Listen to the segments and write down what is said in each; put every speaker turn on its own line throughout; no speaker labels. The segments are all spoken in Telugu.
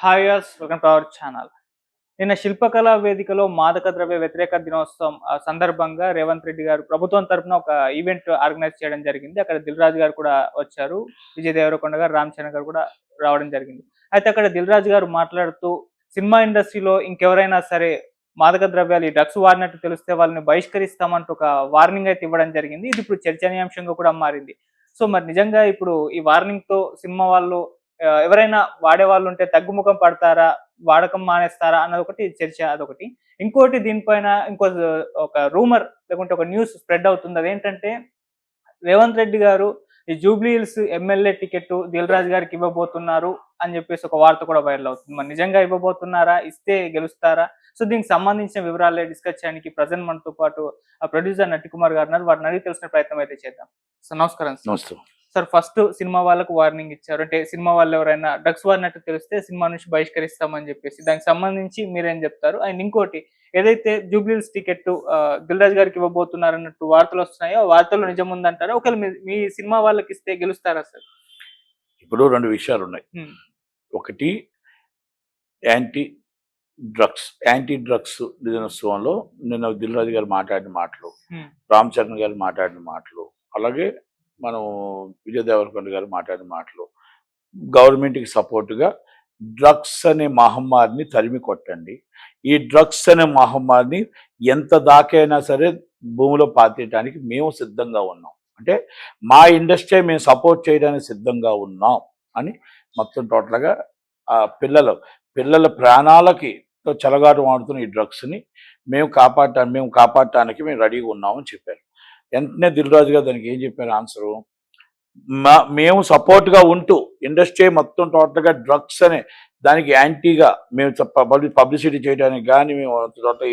హాయర్స్ వెల్కమ్ టు అవర్ ఛానల్. నిన్న శిల్పకళా వేదికలో మాదక ద్రవ్య వ్యతిరేక దినోత్సవం సందర్భంగా రేవంత్ రెడ్డి గారు ప్రభుత్వం తరపున ఒక ఈవెంట్ ఆర్గనైజ్ చేయడం జరిగింది. అక్కడ దిల్ రాజు గారు కూడా వచ్చారు. విజయ్ దేవరకొండ గారు, రామ్ చరణ్ గారు కూడా రావడం జరిగింది. అయితే అక్కడ దిల్ రాజు గారు మాట్లాడుతూ సినిమా ఇండస్ట్రీలో ఇంకెవరైనా సరే మాదక ద్రవ్యాలు ఈ డ్రగ్స్ వాడినట్టు తెలిస్తే వాళ్ళని బహిష్కరిస్తామంటూ ఒక వార్నింగ్ అయితే ఇవ్వడం జరిగింది. ఇది ఇప్పుడు చర్చనీయాంశంగా కూడా మారింది. సో మరి నిజంగా ఇప్పుడు ఈ వార్నింగ్‌తో సినిమా వాళ్ళు ఎవరైనా వాడేవాళ్ళు ఉంటే తగ్గుముఖం పడతారా? వాడకం మానేస్తారా? అన్నదొకటి చర్చ అదొకటి. ఇంకోటి దీనిపైన ఒక రూమర్ లేకుంటే ఒక న్యూస్ స్ప్రెడ్ అవుతుంది. అదేంటంటే రేవంత్ రెడ్డి గారు ఈ జూబ్లీ హిల్స్ ఎమ్మెల్యే టికెట్ దిల్ రాజు గారికి ఇవ్వబోతున్నారు అని చెప్పేసి ఒక వార్త కూడా వైరల్ అవుతుంది. మరి నిజంగా ఇవ్వబోతున్నారా? ఇస్తే గెలుస్తారా? సో దీనికి సంబంధించిన వివరాలే డిస్కస్ చేయడానికి ప్రెజెంట్ మనతో పాటు ప్రొడ్యూసర్ నట్టికుమార్ గారు ఉన్నారు. వారిని అడిగి తెలుసుకునే ప్రయత్నం అయితే చేద్దాం. సో నమస్కారం సార్.
నమస్తే.
సార్ ఫస్ట్ సినిమా వాళ్ళకు వార్నింగ్ ఇచ్చారు. అంటే సినిమా వాళ్ళు ఎవరైనా డ్రగ్స్ వాడినట్టు తెలిస్తే సినిమా నుంచి బహిష్కరిస్తామని చెప్పేసి. దానికి సంబంధించి మీరేం చెప్తారు? అండ్ ఇంకోటి ఏదైతే Jubilee hills ticket Dil Raju గారికి ఇవ్వబోతున్నారన్నట్టు వార్తలు వస్తున్నాయో ఆ వార్తల్లో నిజం ఉందంటారా? ఒకవేళ మీ సినిమా వాళ్ళకి ఇస్తే గెలుస్తారా సార్?
ఇప్పుడు 2 విషయాలున్నాయి. ఒకటి యాంటీ డ్రగ్స్ దినోత్సవంలో నిన్న దిల్ రాజు గారు మాట్లాడిన మాటలు, రామ్ చరణ్ గారు మాట్లాడిన మాటలు, అలాగే మనం విజయ్ దేవరకొండ గారు మాట్లాడిన మాటలు, గవర్నమెంట్కి సపోర్టుగా డ్రగ్స్ అనే మహమ్మారిని తరిమి కొట్టండి, ఈ డ్రగ్స్ అనే మహమ్మారిని ఎంత దాకైనా సరే భూమిలో పాతేయడానికి మేము సిద్ధంగా ఉన్నాం, అంటే మా ఇండస్ట్రీ మేము సపోర్ట్ చేయడానికి సిద్ధంగా ఉన్నాం అని మొత్తం టోటల్గా పిల్లల ప్రాణాలకి చెలగాటు ఆడుతున్న ఈ డ్రగ్స్ని మేము కాపాడటానికి మేము రెడీగా ఉన్నామని చెప్పారు. వెంటనే దిల్ రాజు గారు దానికి ఏం చెప్పారు ఆన్సరు, మేము సపోర్ట్గా ఉంటూ ఇండస్ట్రీ మొత్తం టోటల్గా డ్రగ్స్ అనే దానికి యాంటీగా మేము పబ్లిసిటీ చేయడానికి కానీ, మేము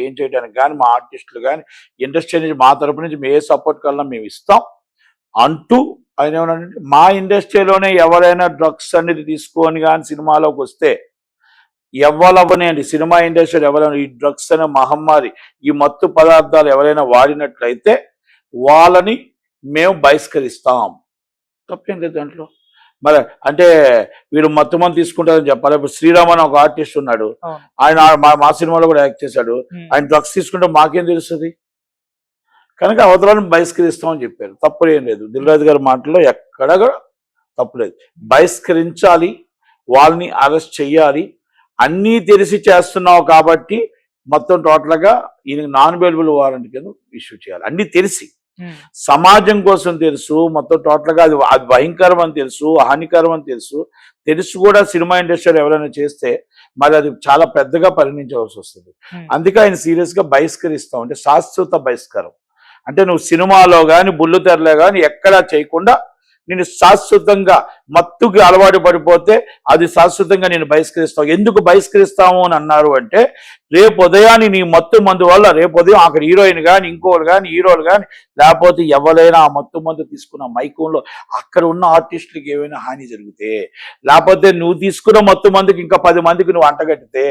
ఏం చేయడానికి కానీ, మా ఆర్టిస్టులు కానీ ఇండస్ట్రీ నుంచి మా తరపు నుంచి మేము ఏ సపోర్ట్ కన్నా మేము ఇస్తాం అంటూ ఆయన ఏమన్నాడంటే, మా ఇండస్ట్రీలోనే ఎవరైనా డ్రగ్స్ అనేది తీసుకొని కానీ సినిమాలోకి వస్తే ఎవరవనేయండి, సినిమా ఇండస్ట్రీ ఎవరైనా ఈ డ్రగ్స్ అనే మహమ్మారి, ఈ మత్తు పదార్థాలు ఎవరైనా వాడినట్లయితే వాళ్ళని మేము బహిష్కరిస్తాం. తప్పేం లేదు దాంట్లో. మరి అంటే వీరు మత్తు మంది తీసుకుంటారని చెప్పాలి. ఇప్పుడు శ్రీరామ్ అని ఒక ఆర్టిస్ట్ ఉన్నాడు, ఆయన మా సినిమాలో కూడా యాక్ట్ చేశాడు. ఆయన డ్రగ్స్ తీసుకుంటే మాకేం తెలుస్తుంది? కనుక అవతలను బహిష్కరిస్తామని చెప్పారు. తప్పు ఏం లేదు. దిల్ రాజు గారి మాటల్లో ఎక్కడ కూడా తప్పులేదు. బహిష్కరించాలి, వాళ్ళని అరెస్ట్ చెయ్యాలి. అన్నీ తెలిసి చేస్తున్నావు కాబట్టి మొత్తం టోటల్గా ఈయన నాన్ అవైలబుల్ వారెంట్ కింద ఇష్యూ చేయాలి. అన్నీ తెలిసి, సమాజం కోసం తెలుసు, మొత్తం టోటల్గా అది భయంకరం అని తెలుసు, హానికరం అని తెలుసు కూడా సినిమా ఇండస్ట్రీలో ఎవరైనా చేస్తే మరి అది చాలా పెద్దగా పరిగణించవలసి వస్తుంది. అందుకే ఆయన సీరియస్గా బహిష్కరిస్తాం. అంటే శాశ్వత బహిష్కారం, అంటే నువ్వు సినిమాలో కానీ బుల్లుతెరలో కానీ ఎక్కడా చేయకుండా నేను శాశ్వతంగా మత్తుకి అలవాటు పడిపోతే అది శాశ్వతంగా నేను బహిష్కరిస్తావు. ఎందుకు బహిష్కరిస్తాము అని అన్నారు అంటే, రేపు ఉదయాన్ని నీ మత్తు మందు వల్ల రేపు ఉదయం అక్కడ హీరోయిన్ కానీ, ఇంకోళ్ళు కానీ, హీరోలు కానీ, లేకపోతే ఎవరైనా ఆ మత్తు మందు తీసుకున్న మైకంలో అక్కడ ఉన్న ఆర్టిస్టులకి ఏమైనా హాని జరిగితే, లేకపోతే నువ్వు తీసుకున్న మత్తు మందుకి ఇంకా 10 మందికి నువ్వు అంటగట్టితే,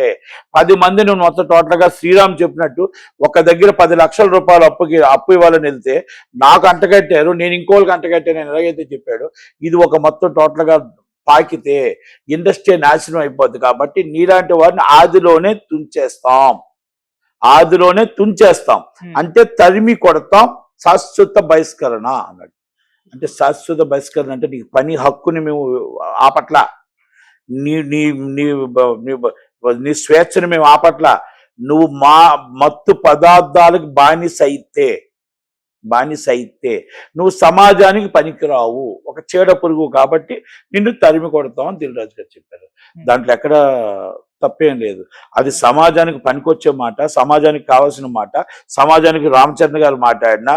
10 మంది నువ్వు మొత్తం టోటల్గా శ్రీరామ్ చెప్పినట్టు ఒక దగ్గర 10 లక్షల రూపాయలు అప్పు ఇవ్వాలని వెళ్తే నాకు అంటగట్టారు, నేను ఇంకోళ్ళకి అంటగట్టాను నేను ఎలాగైతే చెప్పాడు, ఇది ఒక మొత్తం టోటల్గా పాకితే ఇండస్ట్రీ నాశనం అయిపోద్ది. కాబట్టి నీలాంటి వారిని ఆదిలోనే తుంచేస్తాం, అంటే తరిమి కొడతాం. శాశ్వత బహిష్కరణ అన్నాడు. అంటే శాశ్వత బహిష్కరణ అంటే నీ పని హక్కుని మేము ఆపట్ల, నీ స్వేచ్ఛను మేము ఆపట్ల. నువ్వు మా మత్తు పదార్థాలకు బానిస అయితే నువ్వు సమాజానికి పనికిరావు, ఒక చీడ పురుగు కాబట్టి నిన్ను తరిమి కొడతామని దిల్ రాజు గారు చెప్పారు. దాంట్లో ఎక్కడ తప్పేం లేదు. అది సమాజానికి పనికొచ్చే మాట, సమాజానికి కావాల్సిన మాట. సమాజానికి రామ్ చరణ్ గారు మాట్లాడినా,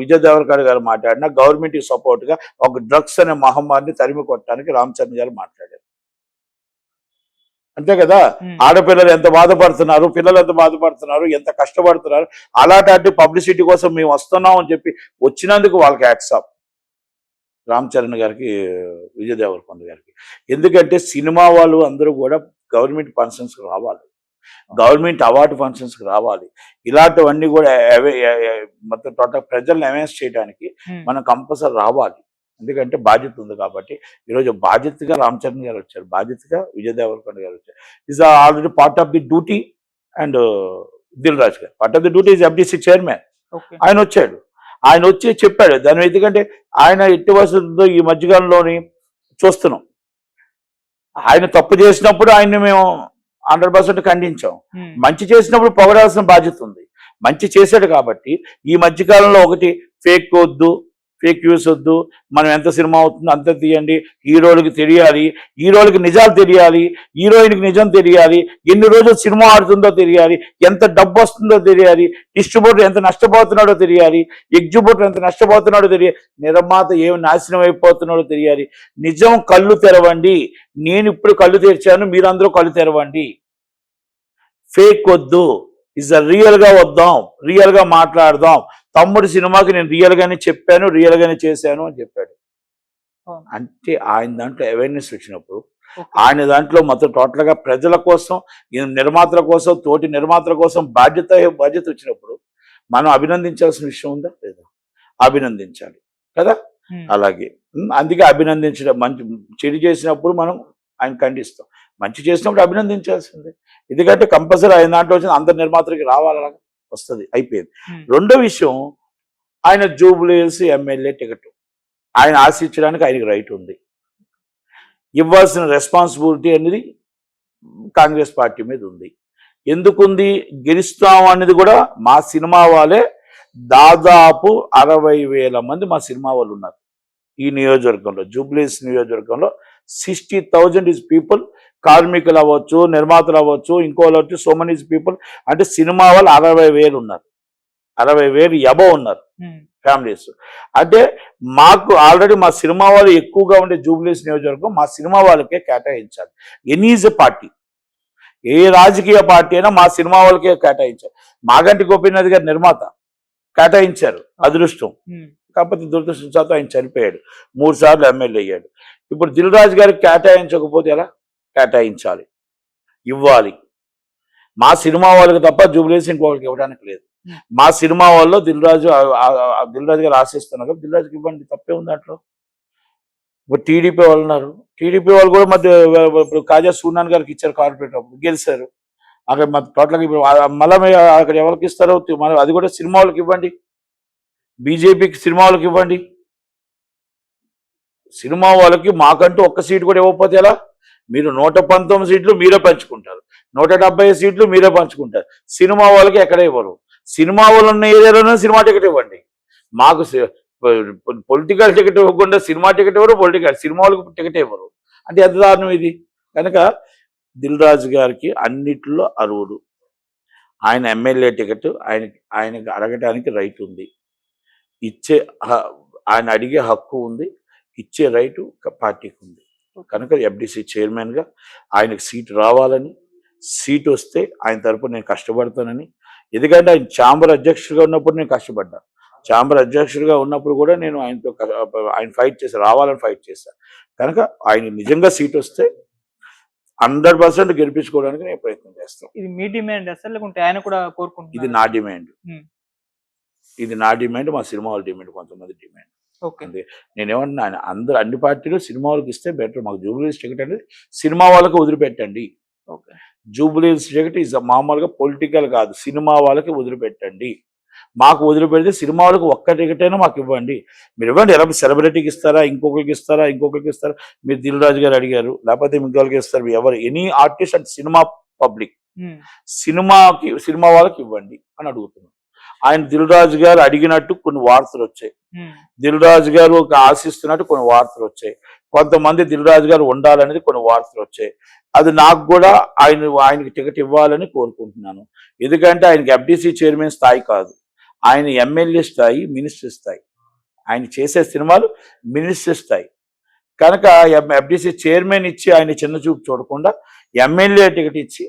విజయ్ దేవరకొండ గారు మాట్లాడినా, గవర్నమెంట్కి సపోర్ట్గా ఒక డ్రగ్స్ అనే మహమ్మారిని తరిమి కొట్టడానికి రామ్ చరణ్ గారు మాట్లాడారు. అంతే కదా. ఆడపిల్లలు ఎంత బాధపడుతున్నారు, పిల్లలు ఎంత బాధపడుతున్నారు, ఎంత కష్టపడుతున్నారు. అలాంటి పబ్లిసిటీ కోసం మేము వస్తున్నాం అని చెప్పి వచ్చినందుకు వాళ్ళకి హ్యాట్స్ ఆఫ్ రామ్ చరణ్ గారికి, విజయ్ దేవరకొండ గారికి. ఎందుకంటే సినిమా వాళ్ళు అందరూ కూడా గవర్నమెంట్ ఫంక్షన్స్కి రావాలి, గవర్నమెంట్ అవార్డు ఫంక్షన్స్కి రావాలి. ఇలాంటివన్నీ కూడా మొత్తం టోటల్ ప్రజల్ని అవేర్నెస్ చేయడానికి మనం కంపల్సరీ రావాలి. ఎందుకంటే బాధ్యత ఉంది కాబట్టి ఈరోజు బాధ్యతగా రామ్ చరణ్ గారు వచ్చారు, బాధ్యతగా విజయ్ దేవరకొండ గారు వచ్చారు. Is already part of the duty and Dil Raju garu part of the duty is FDC chairman. ఆయన వచ్చాడు, ఆయన వచ్చి చెప్పాడు దాని. ఎందుకంటే ఆయన ఎట్టి వసతులతో ఈ మధ్యకాలంలోని చూస్తున్నాం, ఆయన తప్పు చేసినప్పుడు ఆయన్ని మేము 100% ఖండించాం, మంచి చేసినప్పుడు పొగడాల్సిన బాధ్యత ఉంది. మంచి చేశాడు కాబట్టి ఈ మధ్యకాలంలో ఒకటి ఫేక్ వద్దు, ఫేక్ న్యూస్ వద్దు, మనం ఎంత సినిమా అవుతుందో అంత తీయండి, హీరోలకి తెలియాలి, హీరోలకి నిజాలు తెలియాలి, హీరోయిన్కి నిజం తెలియాలి, ఎన్ని రోజులు సినిమా ఆడుతుందో తెలియాలి, ఎంత డబ్బు వస్తుందో తెలియాలి, డిస్ట్రిబ్యూటర్ ఎంత నష్టపోతున్నాడో తెలియాలి, ఎగ్జిబ్యూటర్ ఎంత నష్టపోతున్నాడో తెలియాలి, నిర్మాత ఏమి నాశనం అయిపోతున్నాడో తెలియాలి. నిజం కళ్ళు తెరవండి. నేను ఇప్పుడు కళ్ళు తెరిచాను, మీరందరూ కళ్ళు తెరవండి. ఫేక్ వద్దు, రియల్గా వద్దాం, రియల్గా మాట్లాడదాం. తమ్ముడి సినిమాకి నేను రియల్గానే చెప్పాను, రియల్గానే చేశాను అని చెప్పాడు. అంటే ఆయన దాంట్లో అవేర్నెస్ వచ్చినప్పుడు, ఆయన దాంట్లో మొత్తం టోటల్గా ప్రజల కోసం, నిర్మాతల కోసం, తోటి నిర్మాతల కోసం బాధ్యత వచ్చినప్పుడు మనం అభినందించాల్సిన విషయం ఉందా లేదా? అభినందించాలి కదా. అలాగే అందుకే అభినందించడం, మంచి చెడు చేసినప్పుడు మనం ఆయన ఖండిస్తాం, మంచి చేసినప్పుడు అభినందించాల్సిందే. ఎందుకంటే కంపల్సరీ ఆయన దాంట్లో వచ్చిన అందరి నిర్మాతలకి రావాలగా వస్తుంది, అయిపోయింది. రెండో విషయం, ఆయన జూబ్లీహిల్స్ ఎమ్మెల్యే టికెట్ ఆయన ఆశించడానికి ఆయనకి రైట్ ఉంది. ఇవ్వాల్సిన రెస్పాన్సిబిలిటీ అనేది కాంగ్రెస్ పార్టీ మీద ఉంది. ఎందుకుంది? గెలుస్తాం అనేది కూడా మా సినిమా వాళ్ళే. దాదాపు 60,000 మంది మా సినిమా వాళ్ళు ఉన్నారు ఈ నియోజకవర్గంలో. జూబ్లీహిల్స్ నియోజకవర్గంలో 60,000 ఈజ్ పీపుల్. కార్మికులు అవ్వచ్చు, నిర్మాతలు అవ్వచ్చు, ఇంకోళ్ళు అవ్వచ్చు, సో మెనీ పీపుల్. అంటే సినిమా వాళ్ళు 60,000 ఉన్నారు, 60,000 ఎబో ఉన్నారు ఫ్యామిలీస్. అంటే మాకు ఆల్రెడీ మా సినిమా వాళ్ళు ఎక్కువగా ఉండే జూబ్లీహిల్స్ నియోజకవర్గం మా సినిమా వాళ్ళకే కేటాయించాలి. ఎనీజ్ పార్టీ, ఏ రాజకీయ పార్టీ అయినా మా సినిమా వాళ్ళకే కేటాయించాలి. మాగంటి గోపీనాథ్ గారు నిర్మాత, కేటాయించారు, అదృష్టం. కాకపోతే దురదృష్టం శాతం ఆయన చనిపోయాడు, 3 సార్లు ఎమ్మెల్యే అయ్యాడు. ఇప్పుడు దిల్ రాజు గారికి కేటాయించకపోతే ఎలా? కేటాయించాలి, ఇవ్వాలి. మా సినిమా వాళ్ళకి తప్ప జూబ్లీహిల్స్ ఇంకొకరికి ఇవ్వడానికి లేదు. మా సినిమా వాళ్ళు దిల్ రాజు గారు ఆశిస్తున్నారు, దిల్ రాజుకి ఇవ్వండి, తప్పే ఉంది దాంట్లో. ఇప్పుడు టీడీపీ వాళ్ళు ఉన్నారు, టీడీపీ వాళ్ళు కూడా మధ్య ఇప్పుడు కాజా సూనాన్ గారికి ఇచ్చారు కార్పొరేటర్, అప్పుడు గెలిచారు. అక్కడ టోటల్గా ఇప్పుడు మళ్ళీ అక్కడ ఎవరికి ఇస్తారో అది కూడా సినిమా వాళ్ళకి ఇవ్వండి, బీజేపీకి సినిమా వాళ్ళకి ఇవ్వండి. సినిమా వాళ్ళకి మాకంటూ ఒక్క సీటు కూడా ఇవ్వకపోతే ఎలా? మీరు 119 సీట్లు మీరే పంచుకుంటారు, 170 సీట్లు మీరే పంచుకుంటారు. సినిమా వాళ్ళకి ఎక్కడ ఇవ్వరు. సినిమా వాళ్ళు ఉన్న ఏరియాలోనే సినిమా టికెట్ ఇవ్వండి. మాకు పొలిటికల్ టికెట్ ఇవ్వకుండా సినిమా టికెట్ ఇవ్వరు, సినిమా వాళ్ళకి టికెట్ ఇవ్వరు. అంటే ఎంత దారుణం ఇది. కనుక దిల్ రాజు గారికి అన్నిట్లో అర్హుడు. ఆయన ఎమ్మెల్యే టికెట్ ఆయనకి అడగటానికి రైట్ ఉంది, ఇచ్చే ఆయన అడిగే హక్కు ఉంది, ఇచ్చే రైటు పార్టీకి ఉంది. కనుక ఎఫ్డిసి చైర్మన్గా ఆయనకు సీటు రావాలని, సీటు వస్తే ఆయన తరపున నేను కష్టపడతానని. ఎందుకంటే ఆయన ఛాంబర్ అధ్యక్షుడిగా ఉన్నప్పుడు నేను కష్టపడ్డా, ఛాంబర్ అధ్యక్షుడిగా ఉన్నప్పుడు కూడా నేను ఆయన ఫైట్ చేశాను, రావాలని ఫైట్ చేశాను. కనుక ఆయన నిజంగా సీట్ వస్తే 100% గెలిపించుకోవడానికి నేను ప్రయత్నం చేస్తాను.
ఇది మీ డిమాండ్ అసలు, లేకుంటే ఆయన కూడా కోరుకుంటున్నారు?
ఇది నా డిమాండ్, ఇది నా డిమాండ్, మా సినిమా వాళ్ళ డిమాండ్, కొంతమంది డిమాండ్. నేనేమన్నా అన్ని పార్టీలు సినిమా వాళ్ళకి ఇస్తే బెటర్. మాకు జూబ్లీహిల్స్ టికెట్ అనేది సినిమా వాళ్ళకి వదిలిపెట్టండి. జూబ్లీహిల్స్ టికెట్ ఇస్ మామూలుగా పొలిటికల్ కాదు, సినిమా వాళ్ళకి వదిలిపెట్టండి. మాకు వదిలిపెడితే సినిమా వాళ్ళకి ఒక్క టికెట్ అయినా మాకు ఇవ్వండి. మీరు ఇవ్వండి, ఎలా సెలబ్రిటీకి ఇస్తారా, ఇంకొకరికి ఇస్తారా, మీరు దిల్ రాజు గారు అడిగారు, లేకపోతే ఇంకొకరికి ఇస్తారు, ఎవరు ఎనీ ఆర్టిస్ట్ అంటే సినిమా పబ్లిక్, సినిమా వాళ్ళకి ఇవ్వండి అని అడుగుతున్నాం. ఆయన దిల్ రాజు గారు అడిగినట్టు కొన్ని వార్తలు వచ్చాయి, దిల్ రాజు గారు ఆశిస్తున్నట్టు కొన్ని వార్తలు వచ్చాయి, కొంతమంది దిల్ రాజు గారు ఉండాలనేది కొన్ని వార్తలు వచ్చాయి. అది నాకు కూడా ఆయనకి టికెట్ ఇవ్వాలని కోరుకుంటున్నాను. ఎందుకంటే ఆయనకి ఎఫ్డిసి చైర్మన్ స్థాయి కాదు, ఆయన ఎమ్మెల్యే స్థాయి, మినిస్టర్ స్థాయి. ఆయన చేసే సినిమాలు మినిస్టర్ స్థాయి. కనుక ఎఫ్డిసి చైర్మన్ ఇచ్చి ఆయన చిన్న చూపు చూడకుండా ఎమ్మెల్యే టికెట్ ఇచ్చి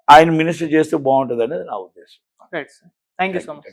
ఆయన మినిస్టర్ చేస్తే బాగుంటుంది అనేది నా ఉద్దేశం.
Thank you so much.